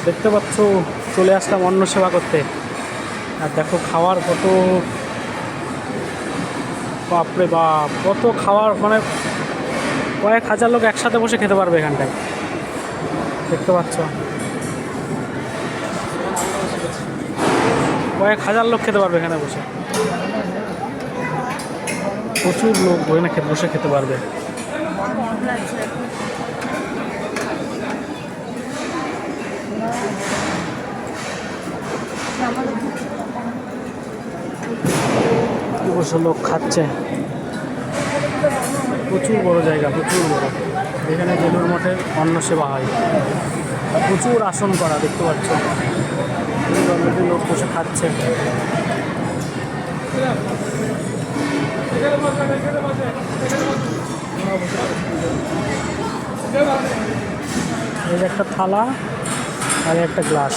দেখতে পাচ্ছ চলে আসলাম অন্ন সেবা করতে। আর দেখো খাওয়ার কত, বাপরে বাপ, কত খাওয়ার, মানে কয়েক হাজার লোক একসাথে বসে খেতে পারবে এখানটায়। দেখতে পাচ্ছ কয়েক হাজার লোক খেতে পারবে এখানে বসে। প্রচুর লোক এখানে বসে খেতে পারবে। বসে লোক খাচ্ছে, প্রচুর বড় জায়গা, প্রচুর বড়। এখানে বেলুড় মঠের অন্ন সেবা হয়, প্রচুর আসন করা, দেখতে পাচ্ছ অলরেডি লোক বসে খাচ্ছে। এই একটা থালা আর একটা গ্লাস।